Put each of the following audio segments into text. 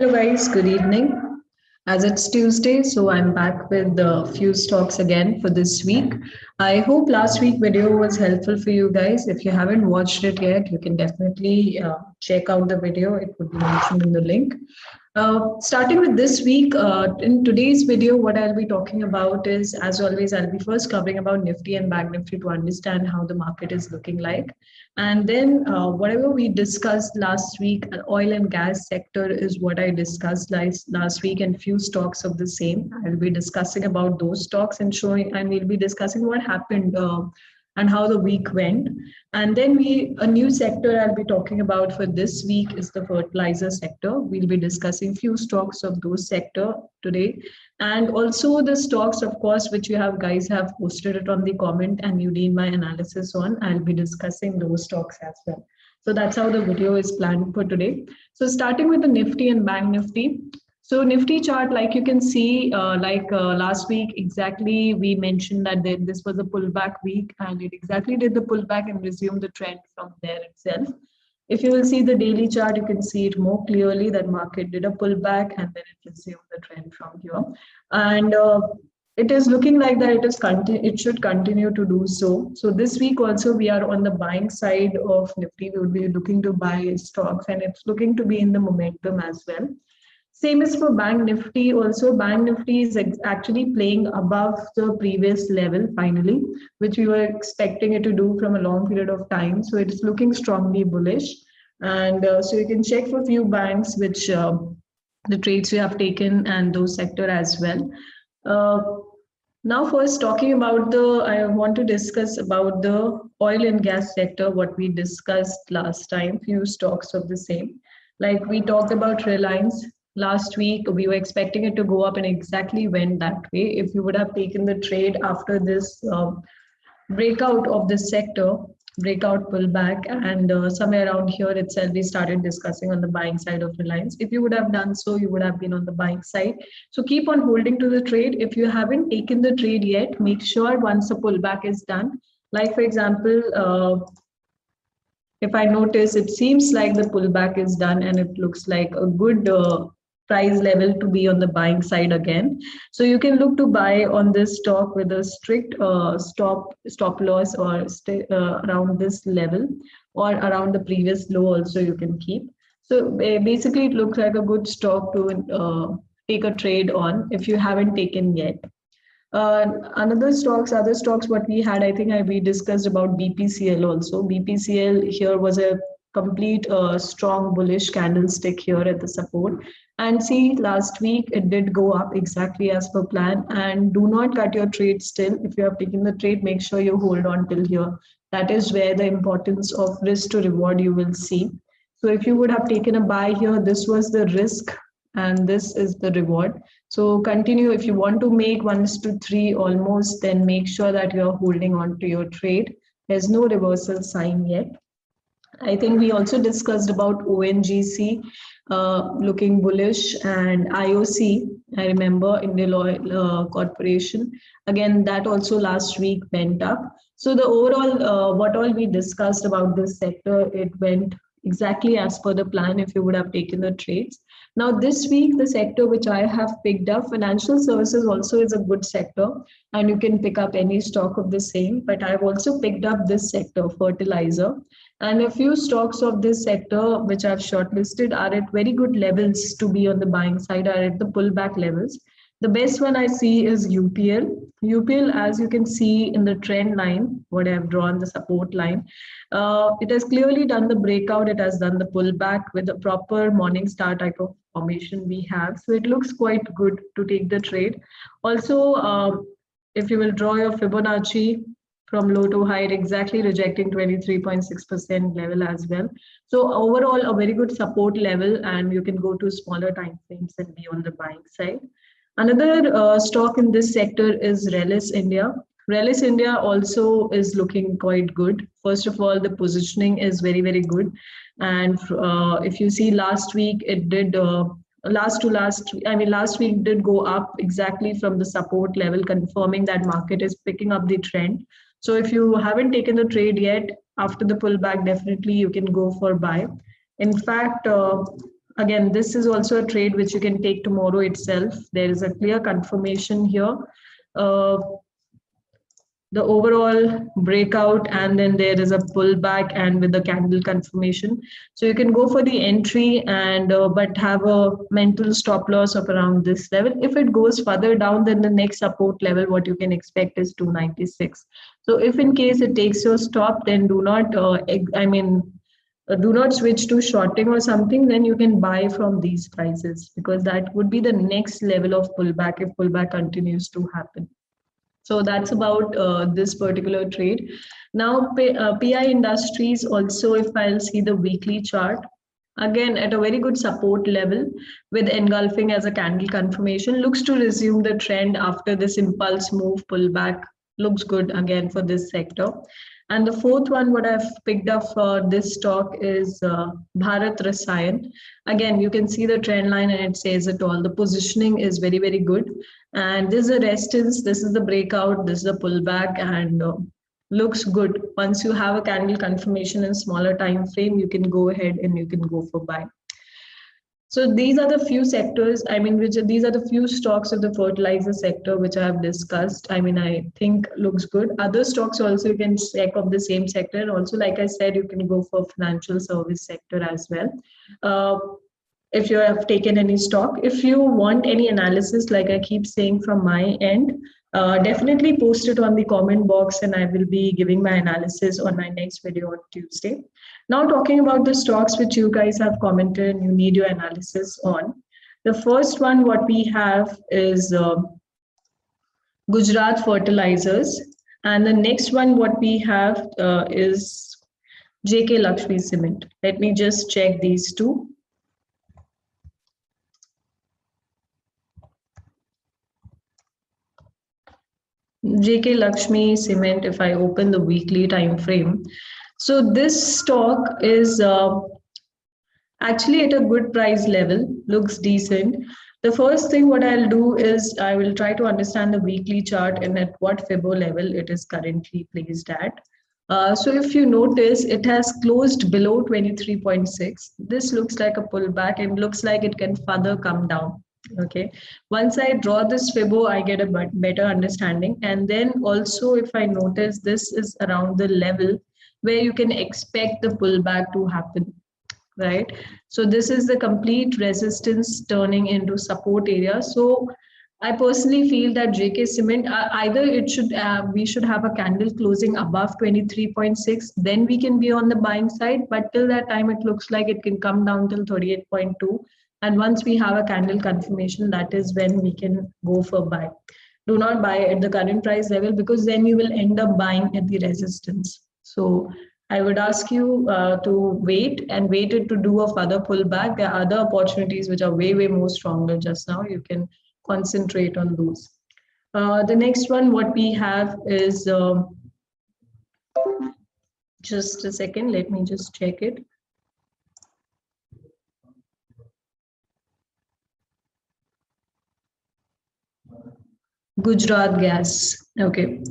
Hello guys, good evening. As it's Tuesday, so I'm back with a few stocks again for this week. I hope last week video was helpful for you guys. If you haven't watched it yet, you can definitely check out the video. It would be mentioned in the link. Starting with this week, in today's video, what I'll be talking about is, as always, I'll be first covering about Nifty and Bank Nifty to understand how the market is looking like. And then whatever we discussed last week, oil and gas sector is what I discussed last week, and few stocks of the same. I'll be discussing about those stocks and showing, and we'll be discussing what happened and how the week went. And then a new sector I'll be talking about for this week is the fertilizer sector. We'll be discussing few stocks of those sector today. And also the stocks, of course, which you guys have posted it on the comment and you need my analysis on, I'll be discussing those stocks as well. So that's how the video is planned for today. So starting with the Nifty and Bank Nifty. So Nifty chart, like you can see, last week, exactly we mentioned that this was a pullback week and it exactly did the pullback and resumed the trend from there itself. If you will see the daily chart, you can see it more clearly that market did a pullback and then it resumed the trend from here. And it is looking like that it should continue to do so. So this week also we are on the buying side of Nifty. We would be looking to buy stocks and it's looking to be in the momentum as well. Same is for Bank Nifty also. Bank Nifty is actually playing above the previous level finally, which we were expecting it to do from a long period of time. So it's looking strongly bullish. And so you can check for a few banks which the trades we have taken and those sector as well. Now first talking about I want to discuss about the oil and gas sector, what we discussed last time, few stocks of the same. Like we talked about Reliance. Last week, we were expecting it to go up and exactly went that way. If you would have taken the trade after this breakout of this sector, breakout pullback, and somewhere around here itself, we started discussing on the buying side of Reliance. If you would have done so, you would have been on the buying side. So keep on holding to the trade. If you haven't taken the trade yet, make sure once the pullback is done, like for example, if I notice, it seems like the pullback is done and it looks like a good price level to be on the buying side again. So you can look to buy on this stock with a strict stop loss or around this level or around the previous low also you can keep. So basically it looks like a good stock to take a trade on if you haven't taken yet. Other stocks what we had, I think we discussed about BPCL also. BPCL here was a complete strong bullish candlestick here at the support. And see, last week it did go up exactly as per plan. And do not cut your trade still. If you have taken the trade, make sure you hold on till here. That is where the importance of risk to reward you will see. So if you would have taken a buy here, this was the risk and this is the reward. So continue. If you want to make 1:3 almost, then make sure that you are holding on to your trade. There's no reversal sign yet. I think we also discussed about ONGC looking bullish and IOC. I remember Indian Oil Corporation. Again, that also last week went up. So the overall, what all we discussed about this sector, it went exactly as per the plan if you would have taken the trades. Now this week, the sector which I have picked up, financial services also is a good sector and you can pick up any stock of the same, but I've also picked up this sector, fertilizer. And a few stocks of this sector which I've shortlisted are at very good levels to be on the buying side, are at the pullback levels. The best one I see is UPL. UPL, as you can see in the trend line, what I've drawn, the support line, it has clearly done the breakout. It has done the pullback with a proper morning star type of formation we have. So it looks quite good to take the trade. Also, if you will draw your Fibonacci from low to high, exactly rejecting 23.6% level as well. So overall, a very good support level, and you can go to smaller time frames and be on the buying side. Another stock in this sector is Rallis India. Rallis India also is looking quite good. First of all, the positioning is very, very good. And if you see last week, it did last week did go up exactly from the support level, confirming that market is picking up the trend. So if you haven't taken the trade yet, after the pullback, definitely you can go for buy. In fact, again, this is also a trade which you can take tomorrow itself. There is a clear confirmation here. Uh, the overall breakout, and then there is a pullback and with the candle confirmation, so you can go for the entry and but have a mental stop loss of around this level. If it goes further down, then the next support level what you can expect is 296. So if in case it takes your stop, then do not do not switch to shorting or something. Then you can buy from these prices, because that would be the next level of pullback if pullback continues to happen. So that's about this particular trade. Now, PI Industries also, if I'll see the weekly chart, again at a very good support level with engulfing as a candle confirmation, looks to resume the trend after this impulse move pullback. Looks good again for this sector. And the fourth one, what I've picked up for this stock is Bharat Rasayan. Again, you can see the trend line and it says it all. The positioning is very, very good. And this is a resistance, this is the breakout, this is a pullback, and looks good. Once you have a candle confirmation in smaller time frame, you can go ahead and you can go for buy. So these are the few sectors, these are the few stocks of the fertilizer sector which I have discussed. I think looks good. Other stocks also you can check of the same sector. And also, like I said, you can go for financial service sector as well. If you have taken any stock, if you want any analysis, like I keep saying from my end, definitely post it on the comment box and I will be giving my analysis on my next video on Tuesday. Now, talking about the stocks which you guys have commented and you need your analysis on. The first one, what we have is Gujarat Fertilizers. And the next one, what we have is JK Lakshmi Cement. Let me just check these two. JK Lakshmi Cement, if I open the weekly time frame. So this stock is actually at a good price level, looks decent. The first thing what I'll do is I will try to understand the weekly chart and at what Fibo level it is currently placed at. So if you notice, it has closed below 23.6. This looks like a pullback and looks like it can further come down. Okay, once I draw this Fibo, I get a better understanding. And then also, if I notice, this is around the level where you can expect the pullback to happen, right? So this is the complete resistance turning into support area. So I personally feel that JK Cement, either we should have a candle closing above 23.6, then we can be on the buying side. But till that time, it looks like it can come down till 38.2. And once we have a candle confirmation, that is when we can go for buy. Do not buy at the current price level, because then you will end up buying at the resistance. So I would ask you to wait it to do a further pullback. There are other opportunities which are way, way more stronger just now. You can concentrate on those. The next one, what we have is, just a second, let me just check it. Gujarat Gas. Okay.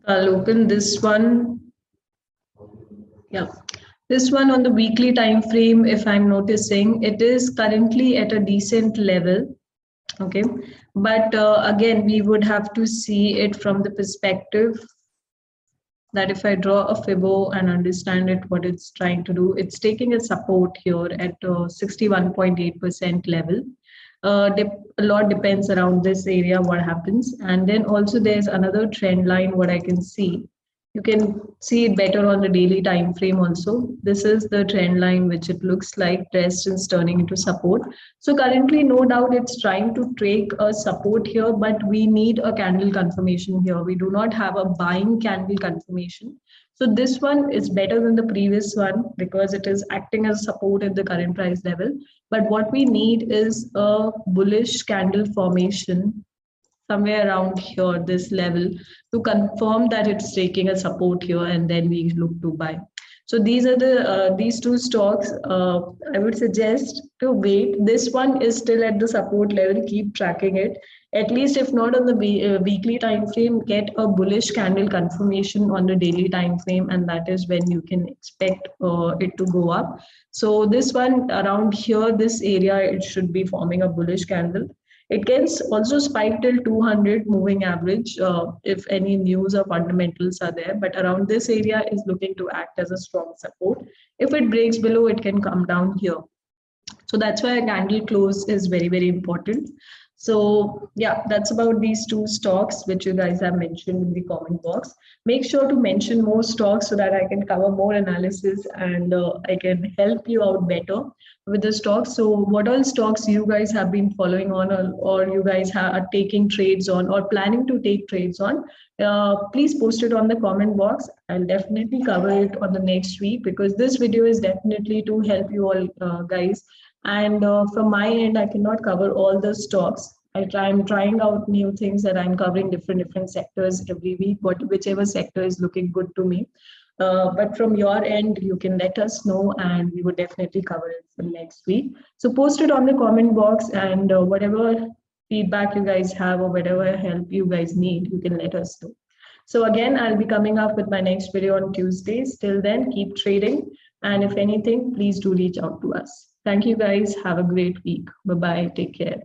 I'll open this one. Yeah. This one on the weekly time frame, if I'm noticing, it is currently at a decent level. Okay. But again, we would have to see it from the perspective that if I draw a Fibo and understand it, what it's trying to do, it's taking a support here at 61.8% level. A lot depends around this area, what happens. And then also there's another trend line, what I can see. You can see it better on the daily time frame also. This is the trend line, which it looks like resistance turning into support. So currently, no doubt it's trying to take a support here, but we need a candle confirmation here. We do not have a buying candle confirmation. So this one is better than the previous one because it is acting as support at the current price level. But what we need is a bullish candle formation somewhere around here, this level, to confirm that it's taking a support here, and then we look to buy. So these are these two stocks. I would suggest to wait. This one is still at the support level. Keep tracking it. At least if not on the weekly time frame, get a bullish candle confirmation on the daily time frame, and that is when you can expect it to go up. So this one around here, this area, it should be forming a bullish candle. It can also spike till 200 moving average if any news or fundamentals are there. But around this area is looking to act as a strong support. If it breaks below, it can come down here. So that's why a candle close is very, very important. So yeah, that's about these two stocks which you guys have mentioned in the comment box. Make sure to mention more stocks so that I can cover more analysis and I can help you out better with the stocks. So what all stocks you guys have been following on, or you guys are taking trades on or planning to take trades on, please post it on the comment box. I'll definitely cover it on the next week, because this video is definitely to help you all guys. And from my end, I cannot cover all the stocks. I'm trying out new things, that I'm covering different sectors every week, whichever sector is looking good to me. But from your end, you can let us know, and we would definitely cover it for next week. So post it on the comment box, and whatever feedback you guys have or whatever help you guys need, you can let us know. So again, I'll be coming up with my next video on Tuesdays. Till then, keep trading. And if anything, please do reach out to us. Thank you guys. Have a great week. Bye-bye. Take care.